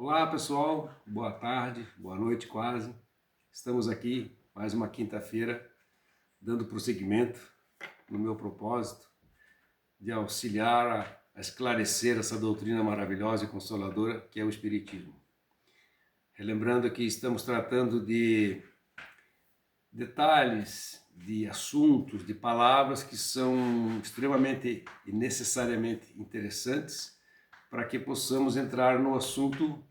Olá pessoal, boa tarde, boa noite quase. Estamos aqui mais uma quinta-feira dando prosseguimento no meu propósito de auxiliar a esclarecer essa doutrina maravilhosa e consoladora que é o Espiritismo. Relembrando que estamos tratando de detalhes, de assuntos, de palavras que são extremamente e necessariamente interessantes para que possamos entrar no assunto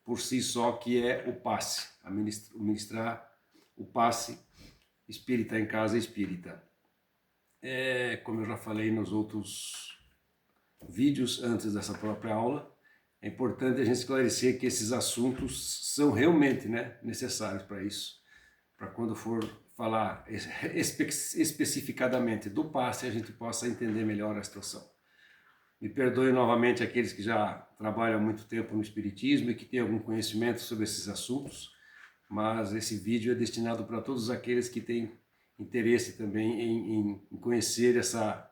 por si só, que é o passe, ministrar o passe espírita em casa espírita. Como eu já falei nos outros vídeos antes dessa própria aula, é importante a gente esclarecer que esses assuntos são realmente necessários para isso, para quando for falar especificadamente do passe, a gente possa entender melhor a situação. Me perdoe novamente aqueles que já trabalham há muito tempo no Espiritismo e que têm algum conhecimento sobre esses assuntos, mas esse vídeo é destinado para todos aqueles que têm interesse também em conhecer essa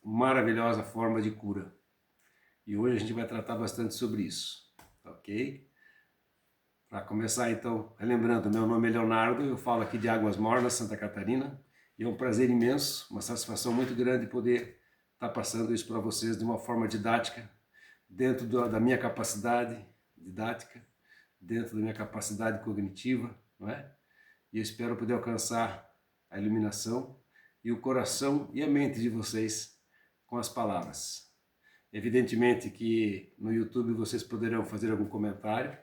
maravilhosa forma de cura. E hoje a gente vai tratar bastante sobre isso, ok? Para começar então, relembrando, meu nome é Leonardo, eu falo aqui de Águas Mornas, Santa Catarina, e é um prazer imenso, uma satisfação muito grande poder estar passando isso para vocês de uma forma didática, dentro da minha capacidade didática, dentro da minha capacidade cognitiva, não é? E eu espero poder alcançar a iluminação e o coração e a mente de vocês com as palavras. Evidentemente que no YouTube vocês poderão fazer algum comentário,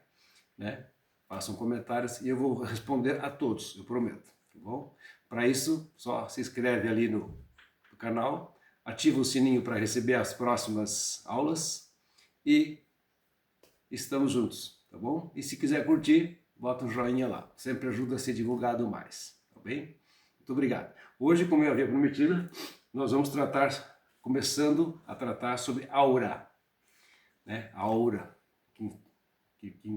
né? Façam comentários e eu vou responder a todos, eu prometo, tá bom? Para isso, só se inscreve ali no canal, ativa o sininho para receber as próximas aulas e estamos juntos, tá bom? E se quiser curtir, bota um joinha lá, sempre ajuda a ser divulgado mais, tá bem? Muito obrigado. Hoje, como eu havia prometido, nós vamos começando a tratar sobre aura, né? A aura que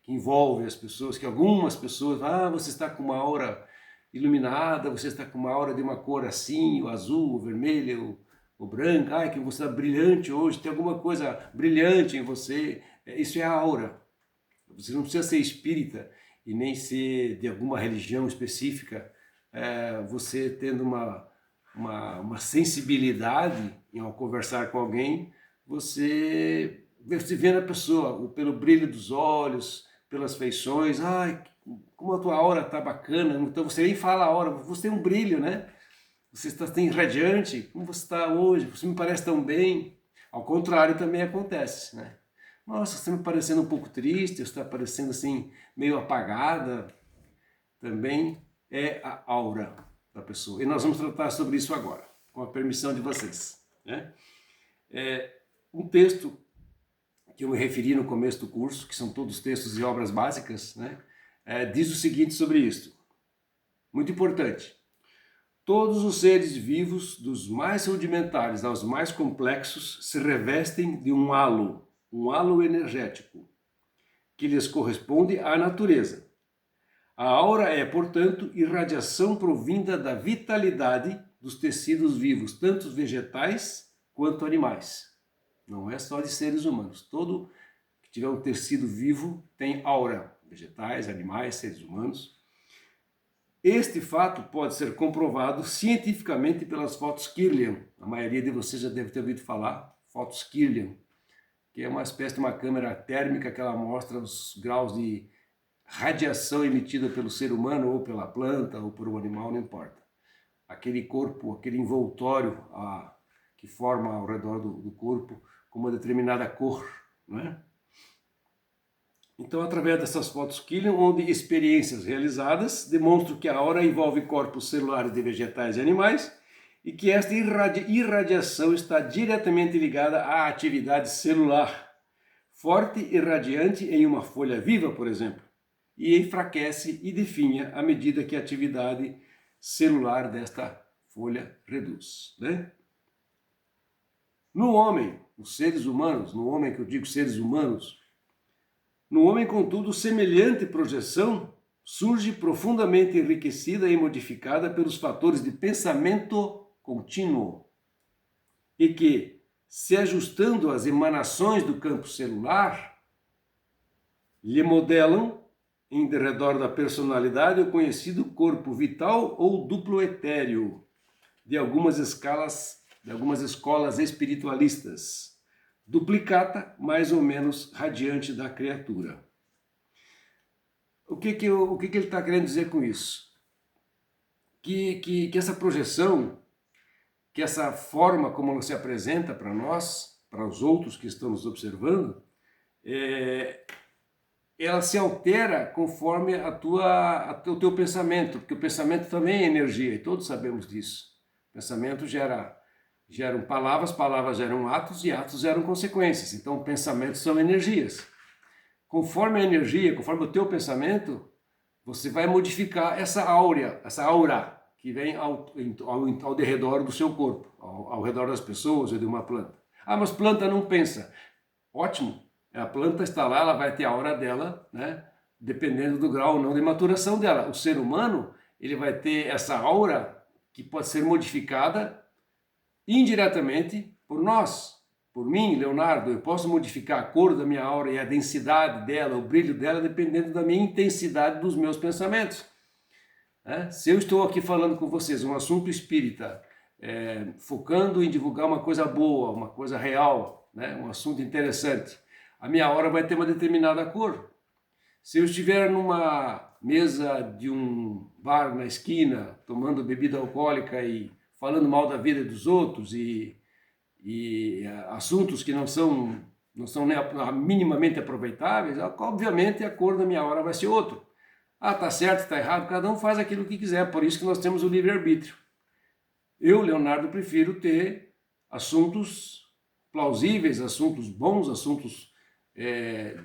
envolve as pessoas, que algumas pessoas, você está com uma aura iluminada, você está com uma aura de uma cor assim, o azul, o vermelho, o branco, que você está brilhante hoje, tem alguma coisa brilhante em você, isso é a aura. Você não precisa ser espírita e nem ser de alguma religião específica, você tendo uma sensibilidade ao conversar com alguém, você vê na pessoa, pelo brilho dos olhos, pelas feições, como a tua aura está bacana, então você nem fala a aura, você tem um brilho, né? Você está tão radiante, como você está hoje, você me parece tão bem. Ao contrário também acontece, né? Nossa, você está me parecendo um pouco triste, você está parecendo assim, meio apagada. Também é a aura da pessoa. E nós vamos tratar sobre isso agora, com a permissão de vocês, né? Um texto que eu me referi no começo do curso, que são todos textos e obras básicas, né? Diz o seguinte sobre isto, muito importante. Todos os seres vivos, dos mais rudimentares aos mais complexos, se revestem de um halo energético, que lhes corresponde à natureza. A aura é, portanto, irradiação provinda da vitalidade dos tecidos vivos, tanto vegetais quanto animais. Não é só de seres humanos. Todo que tiver um tecido vivo tem aura. Vegetais, animais, seres humanos. Este fato pode ser comprovado cientificamente pelas fotos Kirlian. A maioria de vocês já deve ter ouvido falar, fotos Kirlian, que é uma espécie de uma câmera térmica que ela mostra os graus de radiação emitida pelo ser humano, ou pela planta, ou por um animal, não importa. Aquele corpo, aquele envoltório que forma ao redor do corpo, com uma determinada cor, não é? Então, através dessas fotos Kirlian, onde experiências realizadas demonstram que a aura envolve corpos celulares de vegetais e animais e que esta irradiação está diretamente ligada à atividade celular, forte e radiante em uma folha viva, por exemplo, e enfraquece e definha à medida que a atividade celular desta folha reduz, né? No homem, os seres humanos, no homem que eu digo seres humanos, no homem, contudo, semelhante projeção surge profundamente enriquecida e modificada pelos fatores de pensamento contínuo e que, se ajustando às emanações do campo celular, lhe modelam em derredor da personalidade o conhecido corpo vital ou duplo etéreo de algumas escolas espiritualistas, duplicata mais ou menos radiante da criatura. O que ele está querendo dizer com isso? Que essa projeção, que essa forma como ela se apresenta para nós, para os outros que estamos observando, ela se altera conforme o teu pensamento, porque o pensamento também é energia, e todos sabemos disso. O pensamento geram palavras, palavras geram atos, e atos geram consequências. Então, pensamentos são energias. Conforme a energia, conforme o teu pensamento, você vai modificar essa aura que vem ao derredor do seu corpo, ao redor das pessoas ou de uma planta. Ah, mas planta não pensa. Ótimo, a planta está lá, ela vai ter a aura dela, né? Dependendo do grau ou não de maturação dela. O ser humano, ele vai ter essa aura que pode ser modificada indiretamente por nós. Por mim, Leonardo, eu posso modificar a cor da minha aura e a densidade dela, o brilho dela, dependendo da minha intensidade dos meus pensamentos. Se eu estou aqui falando com vocês um assunto espírita, focando em divulgar uma coisa boa, uma coisa real, né, um assunto interessante, a minha aura vai ter uma determinada cor. Se eu estiver numa mesa de um bar na esquina, tomando bebida alcoólica e falando mal da vida dos outros e assuntos que não são minimamente aproveitáveis, obviamente a cor da minha aura vai ser outra. Ah, tá certo, tá errado, cada um faz aquilo que quiser, por isso que nós temos o livre-arbítrio. Eu, Leonardo, prefiro ter assuntos plausíveis, assuntos bons, assuntos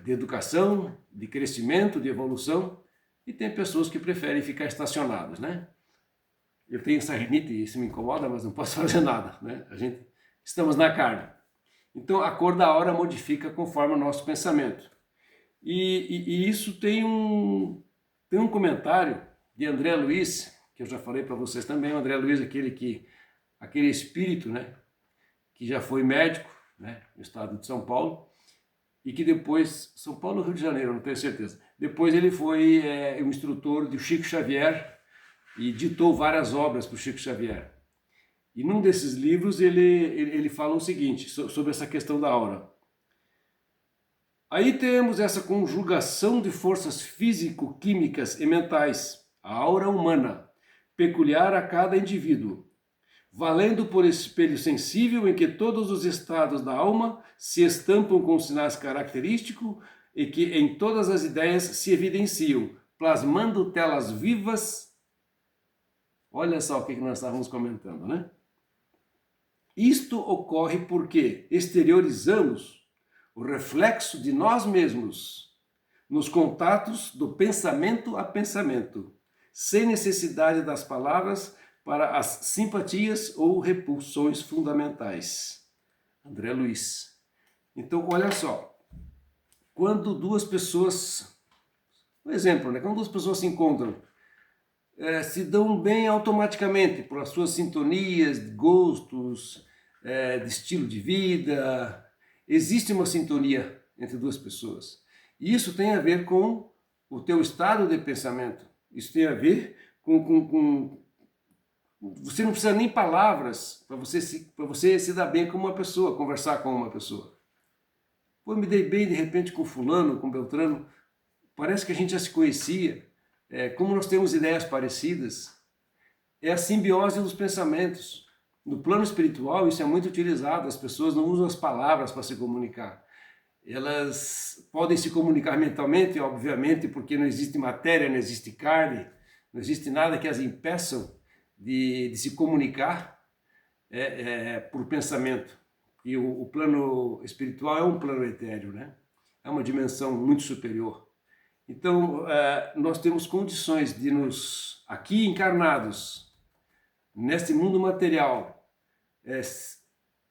de educação, de crescimento, de evolução, e tem pessoas que preferem ficar estacionadas, né? Eu tenho essa rinite e isso me incomoda, mas não posso fazer nada, né? Estamos na carne. Então a cor da aura modifica conforme o nosso pensamento. E isso tem um comentário de André Luiz, que eu já falei para vocês também. O André Luiz, aquele espírito, né, que já foi médico, né, no estado de São Paulo, e que depois, São Paulo ou Rio de Janeiro, não tenho certeza, depois ele foi um instrutor de Chico Xavier e ditou várias obras para o Chico Xavier. E num desses livros ele fala o seguinte, sobre essa questão da aura. Aí temos essa conjugação de forças físico-químicas e mentais, a aura humana, peculiar a cada indivíduo, valendo por espelho sensível em que todos os estados da alma se estampam com sinais característicos e que em todas as ideias se evidenciam, plasmando telas vivas. Olha só o que nós estávamos comentando, né? Isto ocorre porque exteriorizamos o reflexo de nós mesmos nos contatos do pensamento a pensamento, sem necessidade das palavras para as simpatias ou repulsões fundamentais. André Luiz. Então, olha só, quando duas pessoas, um exemplo, né? Quando duas pessoas se encontram, se dão bem automaticamente por as suas sintonias, gostos, de estilo de vida. Existe uma sintonia entre duas pessoas. E isso tem a ver com o teu estado de pensamento. Isso tem a ver com você não precisa nem palavras para você se dar bem com uma pessoa, conversar com uma pessoa. Pô, eu me dei bem de repente com fulano, com Beltrano. Parece que a gente já se conhecia. Como nós temos ideias parecidas. É a simbiose dos pensamentos. No plano espiritual isso é muito utilizado. As pessoas não usam as palavras para se comunicar. Elas podem se comunicar mentalmente, obviamente, porque não existe matéria, não existe carne, não existe nada que as impeçam de se comunicar por pensamento. E o plano espiritual é um plano etéreo, né? É uma dimensão muito superior. Então, nós temos condições de nos, aqui encarnados, neste mundo material,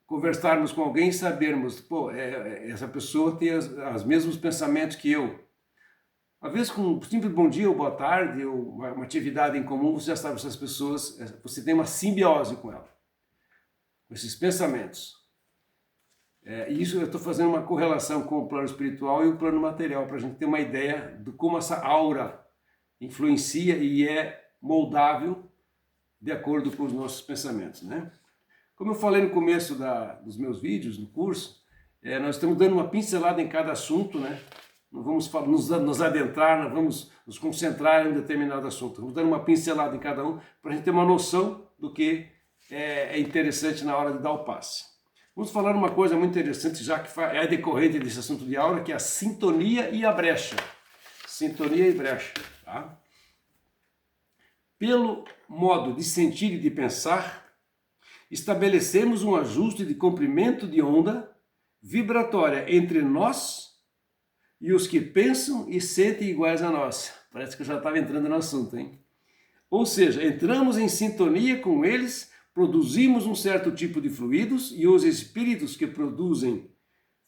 conversarmos com alguém e sabermos, pô, essa pessoa tem os mesmos pensamentos que eu. Às vezes, com um simples bom dia ou boa tarde, ou uma atividade em comum, você já sabe essas pessoas, você tem uma simbiose com ela, com esses pensamentos. E isso eu estou fazendo uma correlação com o plano espiritual e o plano material, para a gente ter uma ideia de como essa aura influencia e é moldável de acordo com os nossos pensamentos, né? Como eu falei no começo dos meus vídeos, no curso, nós estamos dando uma pincelada em cada assunto, né? Não vamos nos adentrar, não vamos nos concentrar em um determinado assunto. Vamos dando uma pincelada em cada um para a gente ter uma noção do que é interessante na hora de dar o passe. Vamos falar uma coisa muito interessante, já que é decorrente desse assunto de aura, que é a sintonia e a brecha. Sintonia e brecha, tá? Pelo modo de sentir e de pensar, estabelecemos um ajuste de comprimento de onda vibratória entre nós e os que pensam e sentem iguais a nós. Parece que eu já estava entrando no assunto, hein? Ou seja, entramos em sintonia com eles, produzimos um certo tipo de fluidos e os espíritos que produzem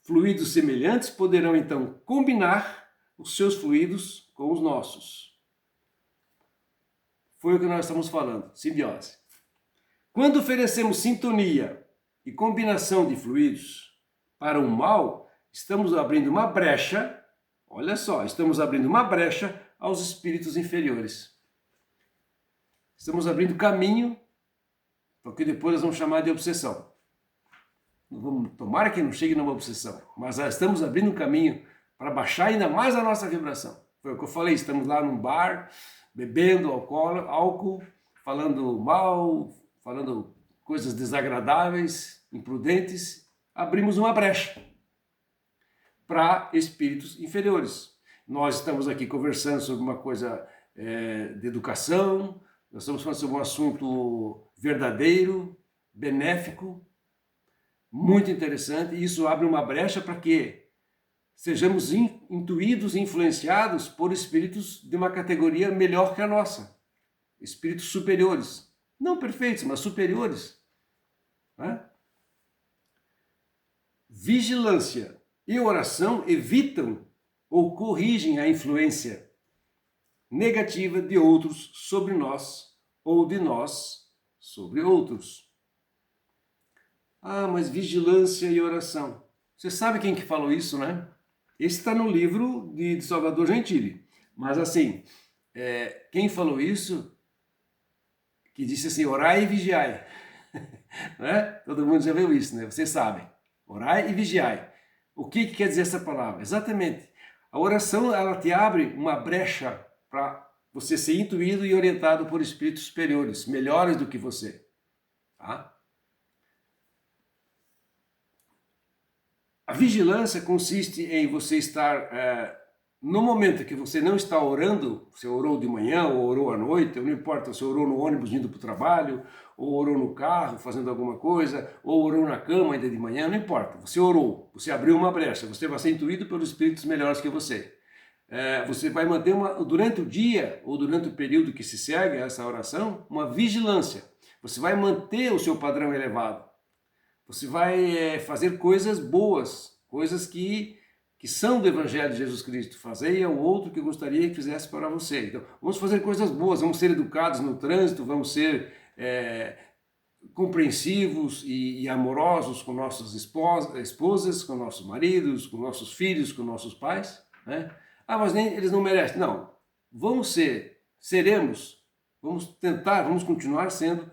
fluidos semelhantes poderão então combinar os seus fluidos com os nossos. Foi o que nós estamos falando, simbiose. Quando oferecemos sintonia e combinação de fluidos para o mal, estamos abrindo uma brecha, olha só, estamos abrindo uma brecha aos espíritos inferiores. Estamos abrindo caminho para o que depois nós vamos chamar de obsessão. Tomara que não chegue numa obsessão, mas estamos abrindo um caminho para baixar ainda mais a nossa vibração. Foi o que eu falei, estamos lá num bar, bebendo álcool, falando mal, falando coisas desagradáveis, imprudentes, abrimos uma brecha para espíritos inferiores. Nós estamos aqui conversando sobre uma coisa de educação, nós estamos falando sobre um assunto verdadeiro, benéfico, muito interessante, e isso abre uma brecha para que sejamos intuídos e influenciados por espíritos de uma categoria melhor que a nossa, espíritos superiores, não perfeitos, mas superiores. Né? Vigilância e oração evitam ou corrigem a influência negativa de outros sobre nós ou de nós sobre outros. Ah, mas vigilância e oração. Você sabe quem que falou isso, né? Esse está no livro de Salvador Gentili. Mas assim, quem falou isso, que disse assim, orai e vigiai. Né? Todo mundo já viu isso, né? Vocês sabem. Orai e vigiai. O que quer dizer essa palavra? Exatamente. A oração, ela te abre uma brecha para você ser intuído e orientado por espíritos superiores, melhores do que você. Tá? A vigilância consiste em você estar, no momento que você não está orando, você orou de manhã ou orou à noite, não importa, você orou no ônibus indo para o trabalho, ou orou no carro fazendo alguma coisa, ou orou na cama ainda de manhã, não importa, você orou, você abriu uma brecha, você vai ser intuído pelos espíritos melhores que você. Você vai manter durante o dia ou durante o período que se segue a essa oração, uma vigilância. Você vai manter o seu padrão elevado. Você vai fazer coisas boas, coisas que são do Evangelho de Jesus Cristo. Fazei ao outro que gostaria que fizesse para você. Então, vamos fazer coisas boas, vamos ser educados no trânsito, vamos ser compreensivos e amorosos com nossas esposas, com nossos maridos, com nossos filhos, com nossos pais. Né? Ah, mas eles não merecem. Não, seremos, vamos tentar, vamos continuar sendo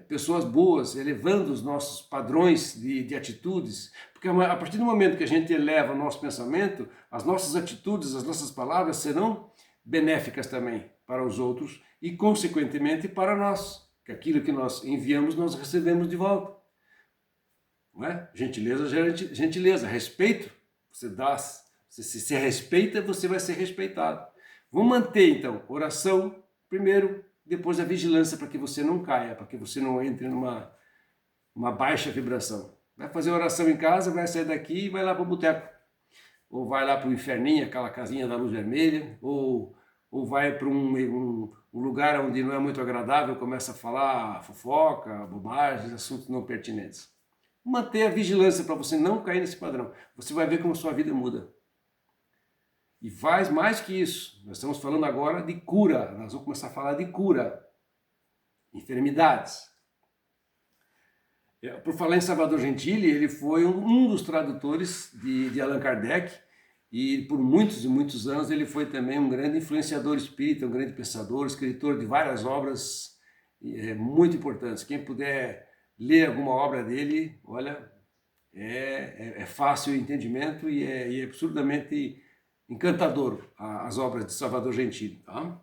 pessoas boas, elevando os nossos padrões de atitudes, porque a partir do momento que a gente eleva o nosso pensamento, as nossas atitudes, as nossas palavras serão benéficas também para os outros e, consequentemente, para nós, que aquilo que nós enviamos, nós recebemos de volta. Não é? Gentileza gera gentileza, respeito, você se respeita, você vai ser respeitado. Vamos manter, então, oração primeiro, depois a vigilância para que você não caia, para que você não entre numa baixa vibração. Vai fazer oração em casa, vai sair daqui e vai lá para o boteco. Ou vai lá para o inferninho, aquela casinha da luz vermelha, ou vai para um lugar onde não é muito agradável, começa a falar fofoca, bobagens, assuntos não pertinentes. Manter a vigilância para você não cair nesse padrão. Você vai ver como a sua vida muda. E faz mais que isso. Nós estamos falando agora de cura. Nós vamos começar a falar de cura. Enfermidades. Por falar em Salvador Gentili, ele foi um dos tradutores de Allan Kardec, e por muitos e muitos anos ele foi também um grande influenciador espírita, um grande pensador, escritor de várias obras muito importantes. Quem puder ler alguma obra dele, olha, é fácil o entendimento e é absurdamente encantador as obras de Salvador Gentili. Tá?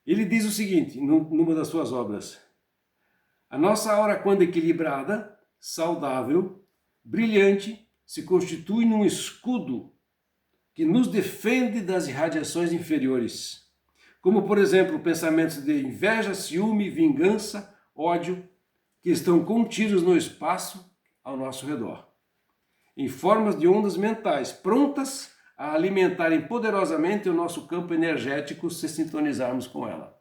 Ele diz o seguinte, numa das suas obras: a nossa aura, quando equilibrada, saudável, brilhante, se constitui num escudo que nos defende das irradiações inferiores, como, por exemplo, pensamentos de inveja, ciúme, vingança, ódio, que estão contidos no espaço ao nosso redor, em formas de ondas mentais, prontas a alimentarem poderosamente o nosso campo energético se sintonizarmos com ela.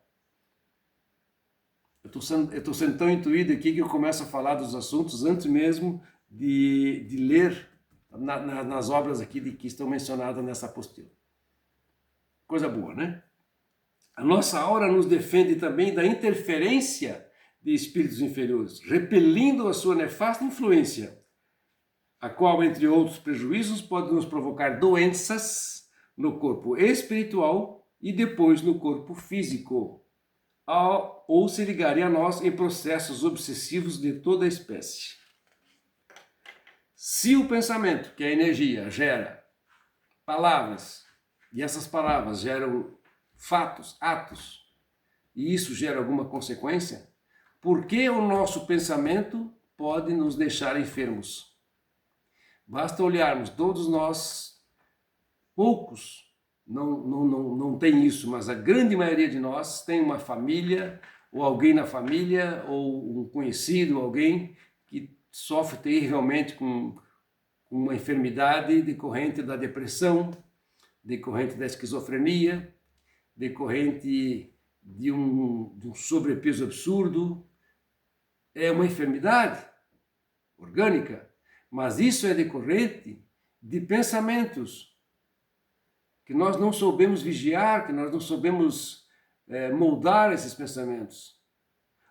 Eu estou sendo tão intuído aqui que eu começo a falar dos assuntos antes mesmo de ler nas obras aqui que estão mencionadas nessa apostila. Coisa boa, né? A nossa aura nos defende também da interferência de espíritos inferiores, repelindo a sua nefasta influência, a qual, entre outros prejuízos, pode nos provocar doenças no corpo espiritual e depois no corpo físico, ou se ligarem a nós em processos obsessivos de toda a espécie. Se o pensamento, que é a energia, gera palavras, e essas palavras geram fatos, atos, e isso gera alguma consequência, por que o nosso pensamento pode nos deixar enfermos? Basta olharmos, todos nós, poucos não tem isso, mas a grande maioria de nós tem uma família, ou alguém na família, ou um conhecido, alguém que sofre terrivelmente com uma enfermidade decorrente da depressão, decorrente da esquizofrenia, decorrente de um sobrepeso absurdo. É uma enfermidade orgânica, mas isso é decorrente de pensamentos que nós não soubemos vigiar, que nós não soubemos moldar esses pensamentos.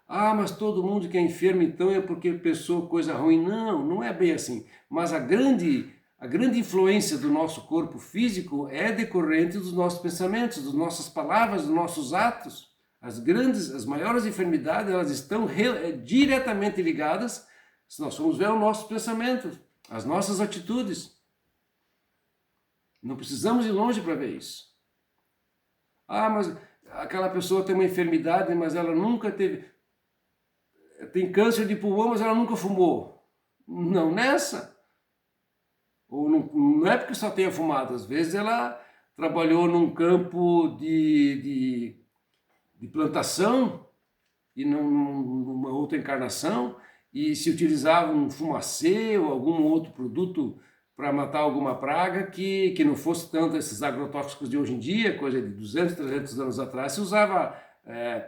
Ah, mas todo mundo que é enfermo então é porque pensou coisa ruim. Não, não é bem assim. Mas a grande influência do nosso corpo físico é decorrente dos nossos pensamentos, das nossas palavras, dos nossos atos. As maiores enfermidades, elas estão diretamente ligadas, se nós formos ver, aos nossos pensamentos, às nossas atitudes. Não precisamos ir longe para ver isso. Ah, mas aquela pessoa tem uma enfermidade, mas ela nunca tem câncer de pulmão, mas ela nunca fumou. Não nessa. Ou não é porque só tenha fumado. Às vezes ela trabalhou num campo de plantação e numa outra encarnação e se utilizava um fumacê ou algum outro produto para matar alguma praga que não fosse tanto esses agrotóxicos de hoje em dia, coisa de 200, 300 anos atrás, se usava,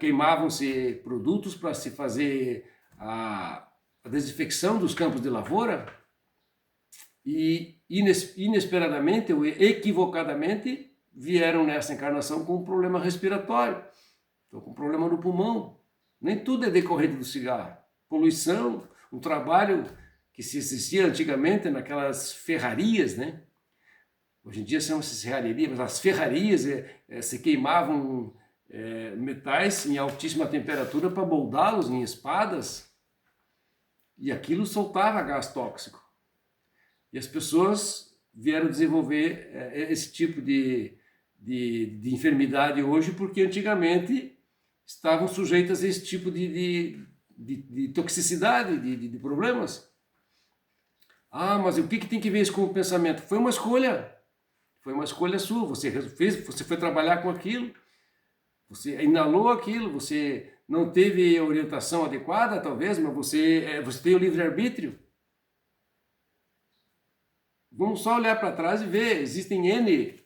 queimavam-se produtos para se fazer a desinfecção dos campos de lavoura e inesperadamente ou equivocadamente vieram nessa encarnação com um problema respiratório, então com um problema no pulmão. Nem tudo é decorrente do cigarro. Poluição, um trabalho que se existia antigamente naquelas ferrarias, né? Hoje em dia são essas serralherias, mas as ferrarias se queimavam metais em altíssima temperatura para moldá-los em espadas e aquilo soltava gás tóxico. E as pessoas vieram desenvolver esse tipo de enfermidade hoje porque antigamente estavam sujeitas a esse tipo de toxicidade, de problemas. Ah, mas o que tem que ver isso com o pensamento? Foi uma escolha sua, você foi trabalhar com aquilo, você inalou aquilo, você não teve orientação adequada, talvez, mas você tem o livre-arbítrio. Vamos só olhar para trás e ver, existem N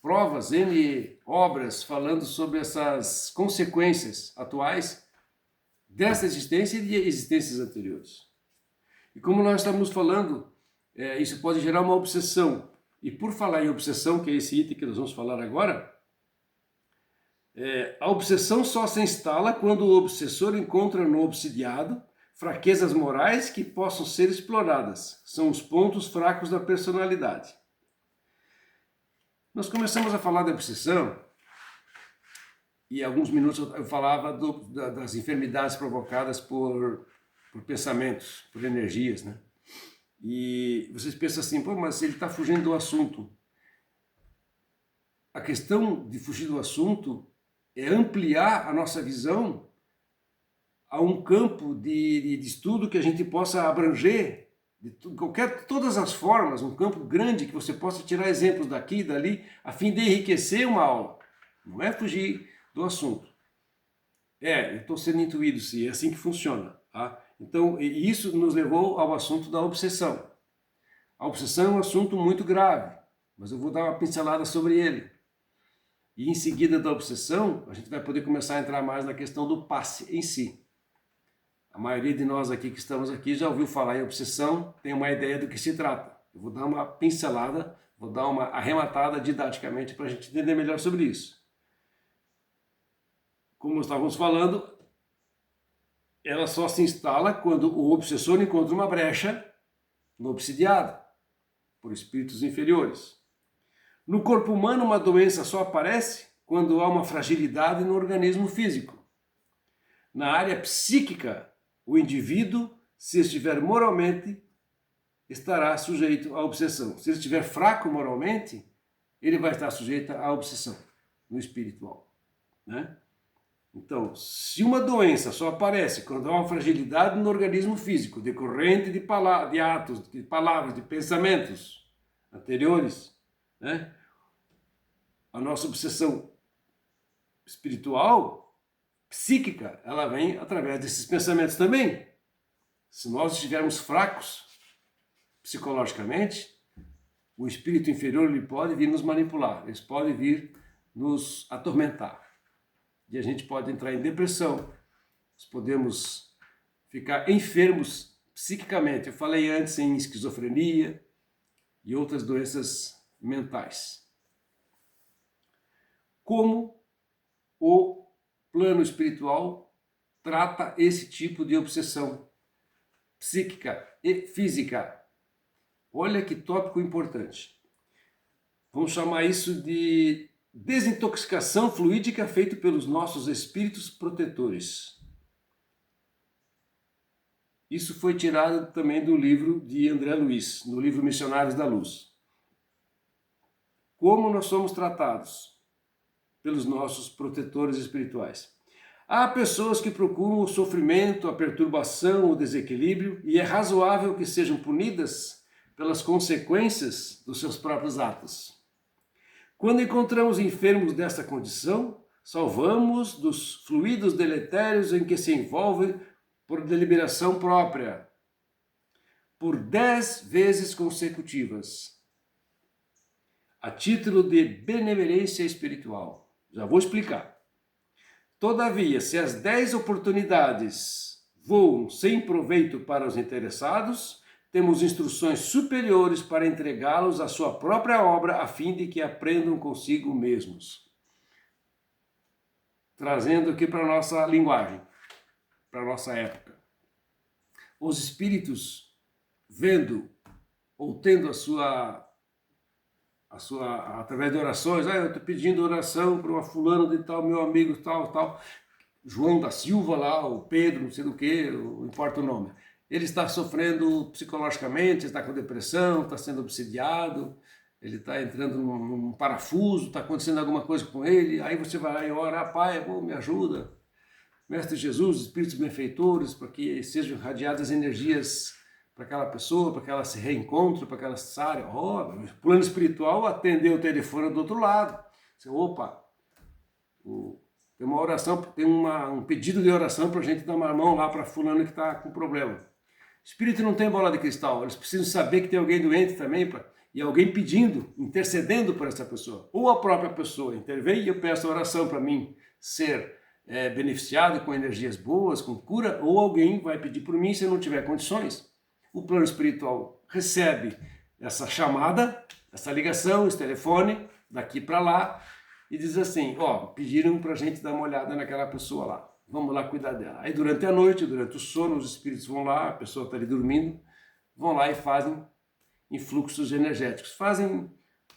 provas, N obras falando sobre essas consequências atuais dessa existência e de existências anteriores. E como nós estamos falando, isso pode gerar uma obsessão. E por falar em obsessão, que é esse item que nós vamos falar agora, a obsessão só se instala quando o obsessor encontra no obsidiado fraquezas morais que possam ser exploradas. São os pontos fracos da personalidade. Nós começamos a falar da obsessão e alguns minutos eu falava das enfermidades provocadas por pensamentos, por energias, né? E vocês pensam assim, pô, mas ele está fugindo do assunto. A questão de fugir do assunto é ampliar a nossa visão a um campo de estudo que a gente possa abranger de todas as formas, um campo grande que você possa tirar exemplos daqui e dali, a fim de enriquecer uma aula. Não é fugir do assunto. Eu estou sendo intuído, sim, é assim que funciona. Tá? Então, isso nos levou ao assunto da obsessão. A obsessão é um assunto muito grave, mas eu vou dar uma pincelada sobre ele. E em seguida da obsessão, a gente vai poder começar a entrar mais na questão do passe em si. A maioria de nós aqui que estamos aqui já ouviu falar em obsessão, tem uma ideia do que se trata. Eu vou dar uma pincelada, vou dar uma arrematada didaticamente para a gente entender melhor sobre isso. Como estávamos falando, ela só se instala quando o obsessor encontra uma brecha no obsidiado, por espíritos inferiores. No corpo humano, uma doença só aparece quando há uma fragilidade no organismo físico. Na área psíquica, o indivíduo, se estiver moralmente, estará sujeito à obsessão. Se ele estiver fraco moralmente, ele vai estar sujeito à obsessão no espiritual, né? Então, se uma doença só aparece quando há uma fragilidade no organismo físico, decorrente de atos, de palavras, de pensamentos anteriores, né? A nossa obsessão espiritual, psíquica, ela vem através desses pensamentos também. Se nós estivermos fracos psicologicamente, o espírito inferior ele pode vir nos manipular, ele pode vir nos atormentar. E a gente pode entrar em depressão, nós podemos ficar enfermos psiquicamente. Eu falei antes em esquizofrenia e outras doenças mentais. Como o plano espiritual trata esse tipo de obsessão psíquica e física? Olha que tópico importante. Vamos chamar isso de desintoxicação fluídica feita pelos nossos espíritos protetores. Isso foi tirado também do livro de André Luiz, no livro Missionários da Luz. Como nós somos tratados pelos nossos protetores espirituais? Há pessoas que procuram o sofrimento, a perturbação, o desequilíbrio, e é razoável que sejam punidas pelas consequências dos seus próprios atos. Quando encontramos enfermos desta condição, salvamos dos fluidos deletérios em que se envolvem por deliberação própria, por 10 vezes consecutivas, a título de benemerência espiritual. Já vou explicar. Todavia, se as 10 oportunidades voam sem proveito para os interessados, temos instruções superiores para entregá-los à sua própria obra, a fim de que aprendam consigo mesmos. Trazendo aqui para a nossa linguagem, para a nossa época. Os espíritos, vendo ou tendo através de orações, eu estou pedindo oração para uma fulano de tal, meu amigo tal, João da Silva lá, o Pedro, não sei do que, não importa o nome. Ele está sofrendo psicologicamente, está com depressão, está sendo obsidiado, ele está entrando num parafuso, está acontecendo alguma coisa com ele, aí você vai lá e ora, Pai, me ajuda, Mestre Jesus, Espíritos benfeitores, para que sejam irradiadas energias para aquela pessoa, para que ela se reencontre, para que ela saia. O plano espiritual atendeu o telefone do outro lado. Você, tem uma oração, tem um pedido de oração para a gente dar uma mão lá para fulano que está com problema. Espírito não tem bola de cristal, eles precisam saber que tem alguém doente também, e alguém pedindo, intercedendo por essa pessoa. Ou a própria pessoa intervém e eu peço a oração para mim ser beneficiado com energias boas, com cura, ou alguém vai pedir por mim se eu não tiver condições. O plano espiritual recebe essa chamada, essa ligação, esse telefone, daqui para lá, e diz assim, pediram para a gente dar uma olhada naquela pessoa lá. vamos lá cuidar dela. Aí durante a noite, durante o sono, os espíritos vão lá, a pessoa está ali dormindo, vão lá e fazem influxos energéticos, fazem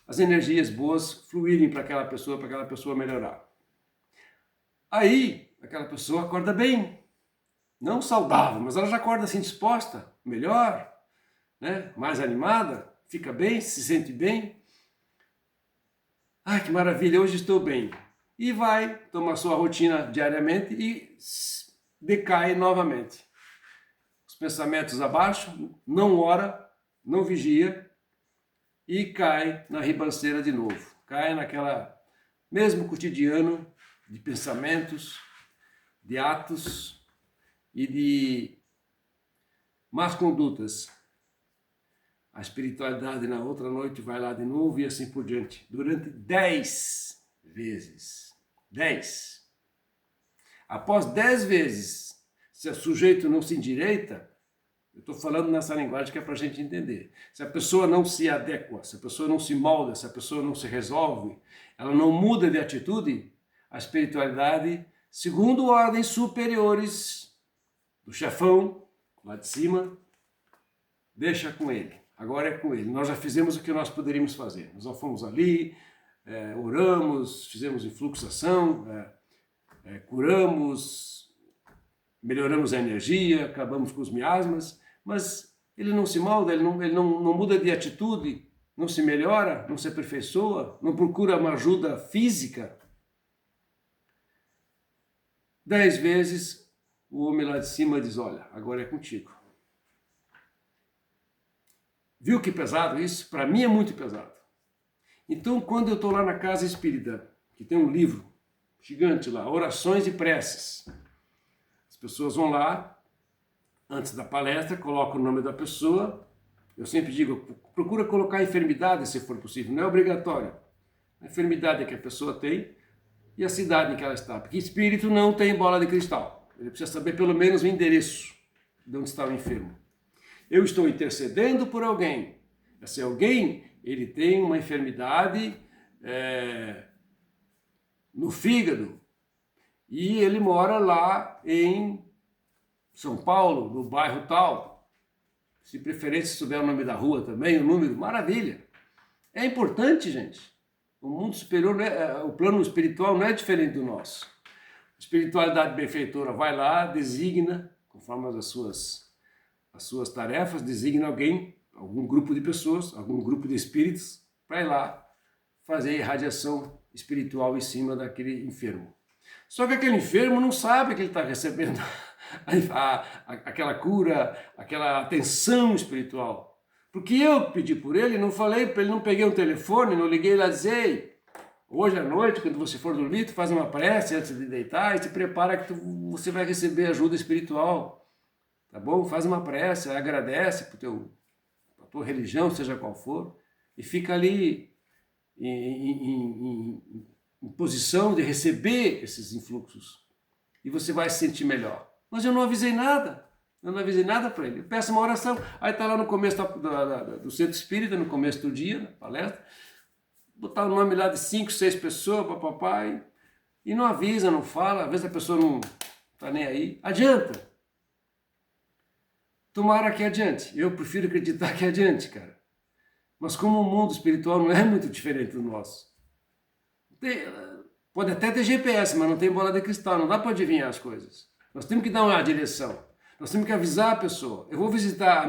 as energias boas fluírem para aquela pessoa melhorar. Aí, aquela pessoa acorda bem, não saudável, mas ela já acorda assim disposta, melhor, né? Mais animada, fica bem, se sente bem. Ai, que maravilha, hoje estou bem. E vai tomar sua rotina diariamente e decai novamente. Os pensamentos abaixo, não ora, não vigia e cai na ribanceira de novo. Cai naquela mesmo cotidiano de pensamentos, de atos e de más condutas. A espiritualidade na outra noite vai lá de novo e assim por diante. Durante 10 vezes. 10. Após 10 vezes, se o sujeito não se endireita, eu estou falando nessa linguagem que é para a gente entender. Se a pessoa não se adequa, se a pessoa não se molda, se a pessoa não se resolve, ela não muda de atitude, a espiritualidade, segundo ordens superiores do chefão, lá de cima, deixa com ele. Agora é com ele. Nós já fizemos o que nós poderíamos fazer. Nós já fomos ali, oramos, fizemos influxação, curamos, melhoramos a energia, acabamos com os miasmas, mas ele não se molda, ele não muda de atitude, não se melhora, não se aperfeiçoa, não procura uma ajuda física. 10 vezes o homem lá de cima diz, olha, agora é contigo. Viu que pesado isso? Para mim é muito pesado. Então, quando eu estou lá na casa espírita, que tem um livro gigante lá, Orações e Preces, as pessoas vão lá, antes da palestra, colocam o nome da pessoa. Eu sempre digo, procura colocar enfermidade, se for possível, não é obrigatório. A enfermidade que a pessoa tem e a cidade em que ela está. Porque espírito não tem bola de cristal. Ele precisa saber pelo menos o endereço de onde está o enfermo. Eu estou intercedendo por alguém. Esse alguém, ele tem uma enfermidade no fígado e ele mora lá em São Paulo, no bairro tal. Se preferência souber o nome da rua também, o número, maravilha. É importante, gente. O mundo superior, o plano espiritual não é diferente do nosso. A espiritualidade benfeitora vai lá, designa, conforme as suas tarefas, designa alguém, algum grupo de pessoas, algum grupo de espíritos, para ir lá fazer irradiação espiritual em cima daquele enfermo. Só que aquele enfermo não sabe que ele está recebendo aquela cura, aquela atenção espiritual. Porque eu pedi por ele, não falei para ele, não peguei um telefone, não liguei lá e disse, hoje à noite, quando você for dormir, tu faz uma prece antes de deitar e se prepara que você vai receber ajuda espiritual. Tá bom? Faz uma prece, agradece por a tua religião, seja qual for, e fica ali em posição de receber esses influxos. E você vai se sentir melhor. Mas eu não avisei nada. Eu não avisei nada para ele. Eu peço uma oração. Aí está lá no começo do centro espírita, no começo do dia, na palestra, botar o nome lá de 5, 6 pessoas, papai, e não avisa, não fala, às vezes a pessoa não está nem aí. Adianta. Tomara que adiante. Eu prefiro acreditar que adiante, cara. Mas como o mundo espiritual não é muito diferente do nosso. Pode até ter GPS, mas não tem bola de cristal, não dá para adivinhar as coisas. Nós temos que dar uma direção. Nós temos que avisar a pessoa. Eu vou visitar a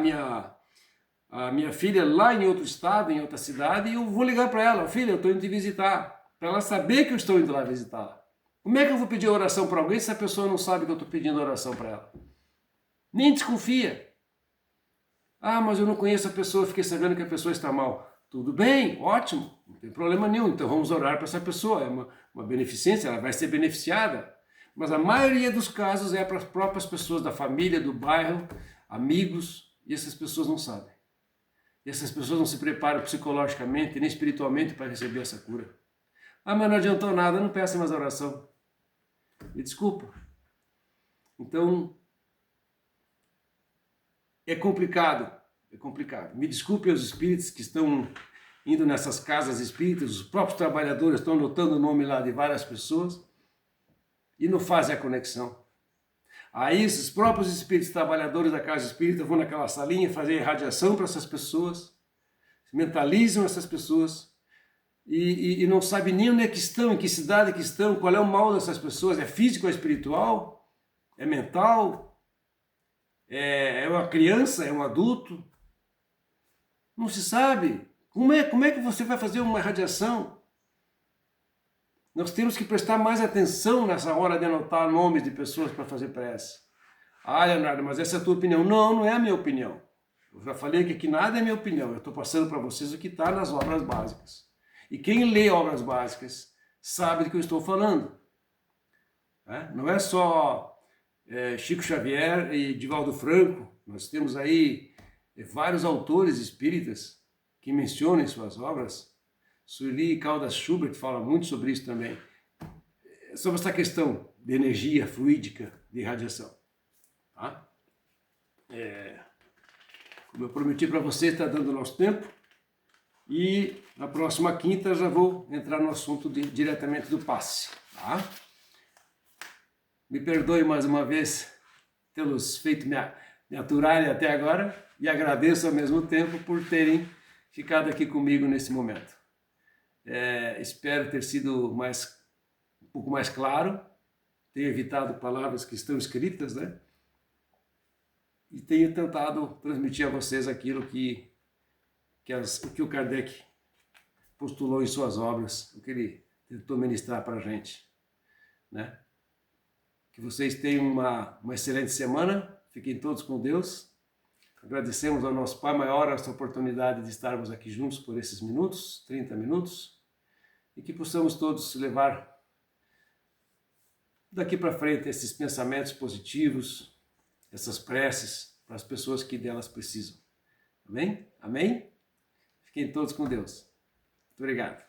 minha filha lá em outro estado, em outra cidade, e eu vou ligar para ela, filha, eu estou indo te visitar, para ela saber que eu estou indo lá visitá-la. Como é que eu vou pedir oração para alguém se a pessoa não sabe que eu estou pedindo oração para ela? Nem desconfia. Ah, mas eu não conheço a pessoa, fiquei sabendo que a pessoa está mal. Tudo bem, ótimo, não tem problema nenhum, então vamos orar para essa pessoa, é uma beneficência, ela vai ser beneficiada. Mas a maioria dos casos é para as próprias pessoas da família, do bairro, amigos, e essas pessoas não sabem. E essas pessoas não se preparam psicologicamente nem espiritualmente para receber essa cura. Ah, mas não adiantou nada, não peça mais oração. Me desculpa. Então, é complicado. Me desculpe os espíritos que estão indo nessas casas espíritas, os próprios trabalhadores estão anotando o nome lá de várias pessoas e não fazem a conexão. Aí esses próprios espíritos trabalhadores da casa espírita vão naquela salinha fazer irradiação para essas pessoas, mentalizam essas pessoas e não sabem nem onde é que estão, em que cidade que estão, qual é o mal dessas pessoas, é físico, é espiritual, é mental, é uma criança, é um adulto, não se sabe. Como é que você vai fazer uma irradiação? Nós temos que prestar mais atenção nessa hora de anotar nomes de pessoas para fazer prece. Ah, Leonardo, mas essa é a tua opinião. Não, não é a minha opinião. Eu já falei que aqui nada é minha opinião. Eu estou passando para vocês o que está nas obras básicas. E quem lê obras básicas sabe do que eu estou falando. Não é só Chico Xavier e Divaldo Franco. Nós temos aí vários autores espíritas que mencionam em suas obras. Sueli Caldas Schubert fala muito sobre isso também, sobre essa questão de energia fluídica, de radiação. Tá? Como eu prometi para você, está dando o nosso tempo, e na próxima quinta já vou entrar no assunto diretamente do passe. Tá? Me perdoe mais uma vez pelos feito me aturarem até agora, e agradeço ao mesmo tempo por terem ficado aqui comigo nesse momento. Espero ter sido um pouco mais claro, ter evitado palavras que estão escritas, né? E tenho tentado transmitir a vocês aquilo que o Kardec postulou em suas obras, o que ele tentou ministrar para a gente, né? Que vocês tenham uma excelente semana, fiquem todos com Deus. Agradecemos ao nosso Pai Maior essa oportunidade de estarmos aqui juntos por esses minutos, 30 minutos, e que possamos todos levar daqui para frente esses pensamentos positivos, essas preces para as pessoas que delas precisam. Amém? Amém? Fiquem todos com Deus. Muito obrigado.